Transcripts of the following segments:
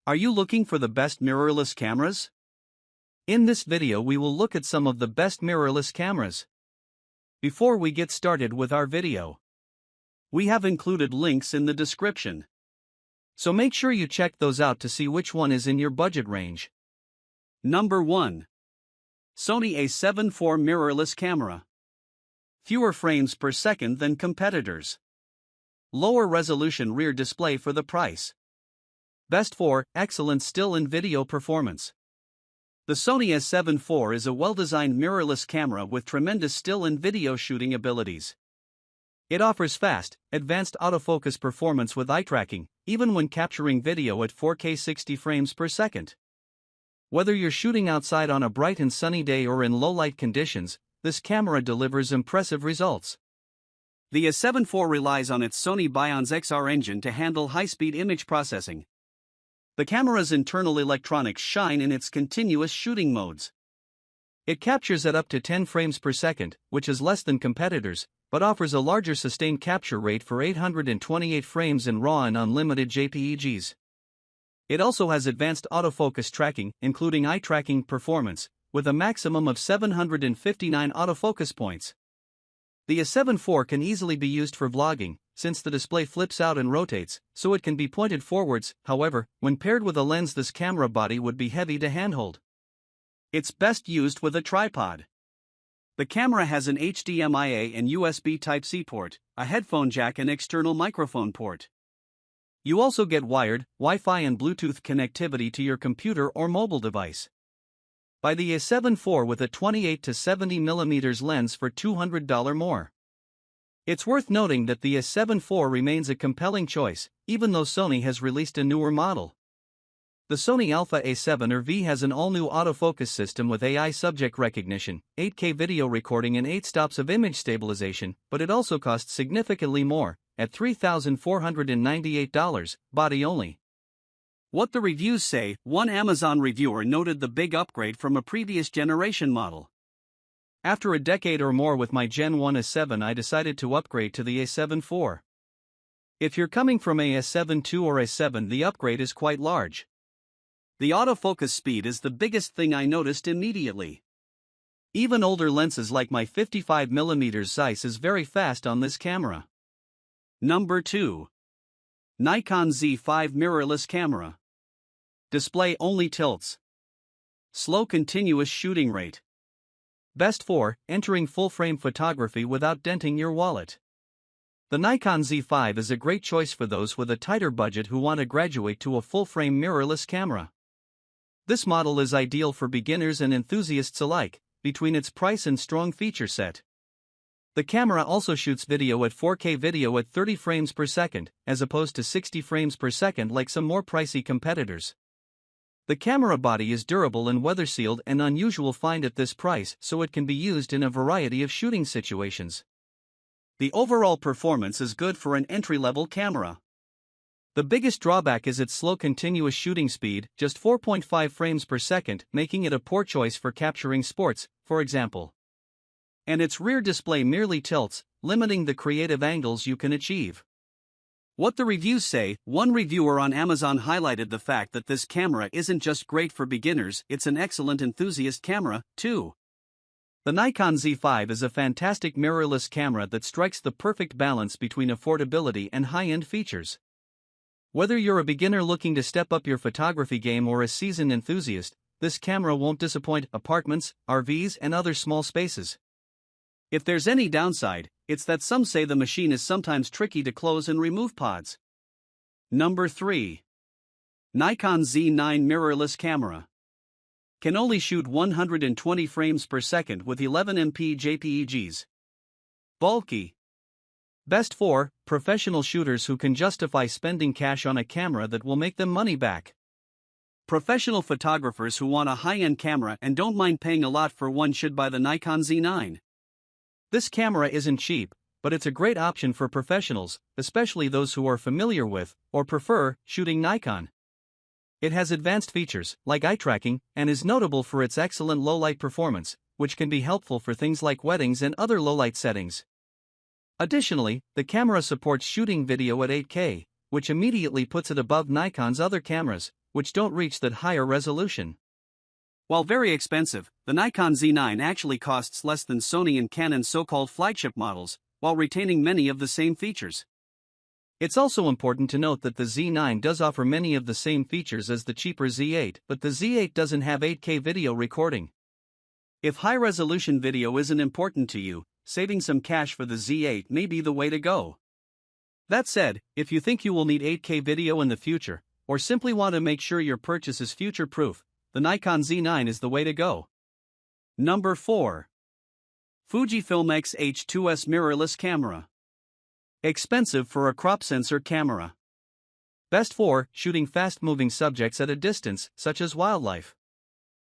Are you looking for the best mirrorless cameras? In this video we will look at some of the best mirrorless cameras. Before we get started with our video, we have included links in the description. So make sure you check those out to see which one is in your budget range. Number 1. Sony A74 mirrorless camera. Fewer frames per second than competitors. Lower resolution rear display for the price. Best for excellent still and video performance. The Sony A74 is a well-designed mirrorless camera with tremendous still and video shooting abilities. It offers fast, advanced autofocus performance with eye tracking, even when capturing video at 4K 60 frames per second. Whether you're shooting outside on a bright and sunny day or in low-light conditions, this camera delivers impressive results. The A74 relies on its Sony Bionz XR engine to handle high-speed image processing. The camera's internal electronics shine in its continuous shooting modes. It captures at up to 10 frames per second, which is less than competitors, but offers a larger sustained capture rate for 828 frames in RAW and unlimited JPEGs. It also has advanced autofocus tracking, including eye tracking performance, with a maximum of 759 autofocus points. The A74 can easily be used for vlogging, since the display flips out and rotates, so it can be pointed forwards. However, when paired with a lens, this camera body would be heavy to handhold. It's best used with a tripod. The camera has an HDMI and USB Type-C port, a headphone jack and external microphone port. You also get wired, Wi-Fi and Bluetooth connectivity to your computer or mobile device. Buy the A74 with a 28 to 70 mm lens for $200 more. It's worth noting that the A74 remains a compelling choice, even though Sony has released a newer model. The Sony Alpha A7 or V has an all-new autofocus system with AI subject recognition, 8K video recording and 8 stops of image stabilization, but it also costs significantly more, at $3,498, body only. What the reviews say. One Amazon reviewer noted the big upgrade from a previous generation model. After a decade or more with my Gen 1 A7, I decided to upgrade to the A74. If you're coming from a A7 II or A7, the upgrade is quite large. The autofocus speed is the biggest thing I noticed immediately. Even older lenses like my 55mm Zeiss is very fast on this camera. Number 2. Nikon Z5 mirrorless camera. Display only tilts. Slow continuous shooting rate. Best for entering full-frame photography without denting your wallet. The Nikon Z5 is a great choice for those with a tighter budget who want to graduate to a full-frame mirrorless camera. This model is ideal for beginners and enthusiasts alike, between its price and strong feature set. The camera also shoots video at 4K video at 30 frames per second, as opposed to 60 frames per second like some more pricey competitors. The camera body is durable and weather-sealed, an unusual find at this price, so it can be used in a variety of shooting situations. The overall performance is good for an entry-level camera. The biggest drawback is its slow continuous shooting speed, just 4.5 frames per second, making it a poor choice for capturing sports, for example. And its rear display merely tilts, limiting the creative angles you can achieve. What the reviews say. One reviewer on Amazon highlighted the fact that this camera isn't just great for beginners, it's an excellent enthusiast camera, too. The Nikon Z5 is a fantastic mirrorless camera that strikes the perfect balance between affordability and high-end features. Whether you're a beginner looking to step up your photography game or a seasoned enthusiast, this camera won't disappoint. Apartments, RVs, and other small spaces. If there's any downside, it's that some say the machine is sometimes tricky to close and remove pods. Number 3. Nikon Z9 mirrorless camera. Can only shoot 120 frames per second with 11MP JPEGs. Bulky. Best for professional shooters who can justify spending cash on a camera that will make them money back. Professional photographers who want a high-end camera and don't mind paying a lot for one should buy the Nikon Z9. This camera isn't cheap, but it's a great option for professionals, especially those who are familiar with, or prefer, shooting Nikon. It has advanced features, like eye tracking, and is notable for its excellent low-light performance, which can be helpful for things like weddings and other low-light settings. Additionally, the camera supports shooting video at 8K, which immediately puts it above Nikon's other cameras, which don't reach that higher resolution. While very expensive, the Nikon Z9 actually costs less than Sony and Canon's so-called flagship models, while retaining many of the same features. It's also important to note that the Z9 does offer many of the same features as the cheaper Z8, but the Z8 doesn't have 8K video recording. If high-resolution video isn't important to you, saving some cash for the Z8 may be the way to go. That said, if you think you will need 8K video in the future, or simply want to make sure your purchase is future-proof, the Nikon Z9 is the way to go. Number 4. Fujifilm XH2S Mirrorless Camera. Expensive for a crop sensor camera. Best for shooting fast-moving subjects at a distance, such as wildlife.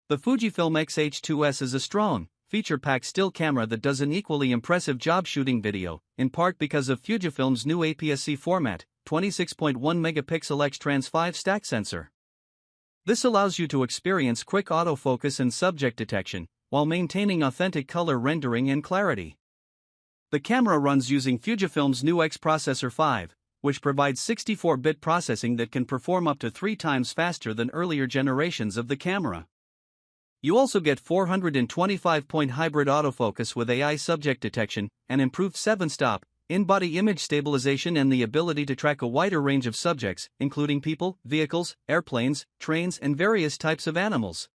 The Fujifilm XH2S is a strong, feature-packed still camera that does an equally impressive job shooting video, in part because of Fujifilm's new APS-C format, 26.1 megapixel X-Trans 5 stack sensor. This allows you to experience quick autofocus and subject detection, while maintaining authentic color rendering and clarity. The camera runs using Fujifilm's new X Processor 5, which provides 64-bit processing that can perform up to 3 times faster than earlier generations of the camera. You also get 425-point hybrid autofocus with AI subject detection, an improved 7-stop, in-body image stabilization and the ability to track a wider range of subjects, including people, vehicles, airplanes, trains and various types of animals.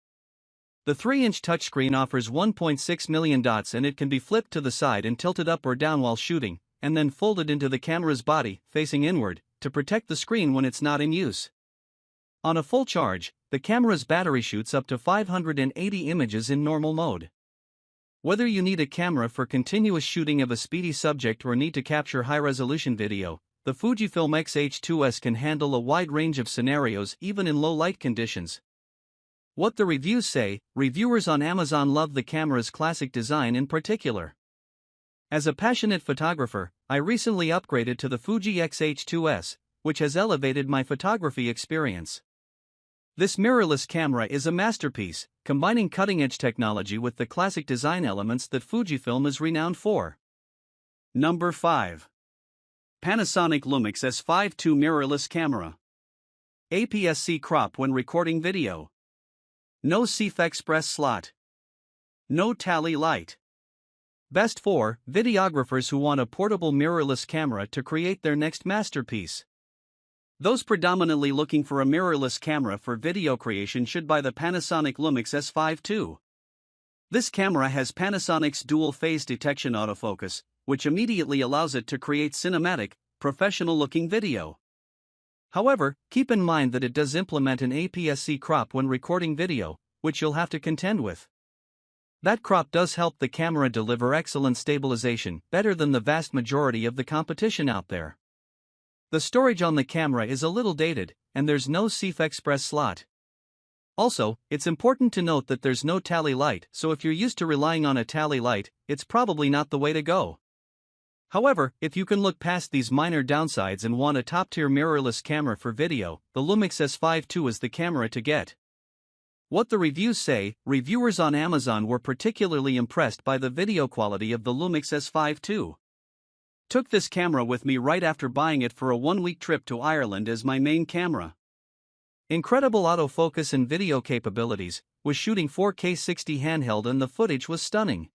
The 3-inch touchscreen offers 1.6 million dots and it can be flipped to the side and tilted up or down while shooting, and then folded into the camera's body, facing inward, to protect the screen when it's not in use. On a full charge, the camera's battery shoots up to 580 images in normal mode. Whether you need a camera for continuous shooting of a speedy subject or need to capture high-resolution video, the Fujifilm XH2S can handle a wide range of scenarios even in low-light conditions. What the reviews say, reviewers on Amazon love the camera's classic design in particular. As a passionate photographer, I recently upgraded to the Fuji XH2S, which has elevated my photography experience. This mirrorless camera is a masterpiece, combining cutting-edge technology with the classic design elements that Fujifilm is renowned for. Number 5. Panasonic Lumix S52 Mirrorless Camera. APS-C crop when recording video. No CF Express slot. No tally light. Best for videographers who want a portable mirrorless camera to create their next masterpiece. Those predominantly looking for a mirrorless camera for video creation should buy the Panasonic Lumix S52. This camera has Panasonic's dual-phase detection autofocus, which immediately allows it to create cinematic, professional-looking video. However, keep in mind that it does implement an APS-C crop when recording video, which you'll have to contend with. That crop does help the camera deliver excellent stabilization, better than the vast majority of the competition out there. The storage on the camera is a little dated, and there's no CF Express slot. Also, it's important to note that there's no tally light, so if you're used to relying on a tally light, it's probably not the way to go. However, if you can look past these minor downsides and want a top-tier mirrorless camera for video, the Lumix S52 is the camera to get. What the reviews say, reviewers on Amazon were particularly impressed by the video quality of the Lumix S52. Took this camera with me right after buying it for a 1-week trip to Ireland as my main camera. Incredible autofocus and video capabilities, was shooting 4K 60 handheld and the footage was stunning.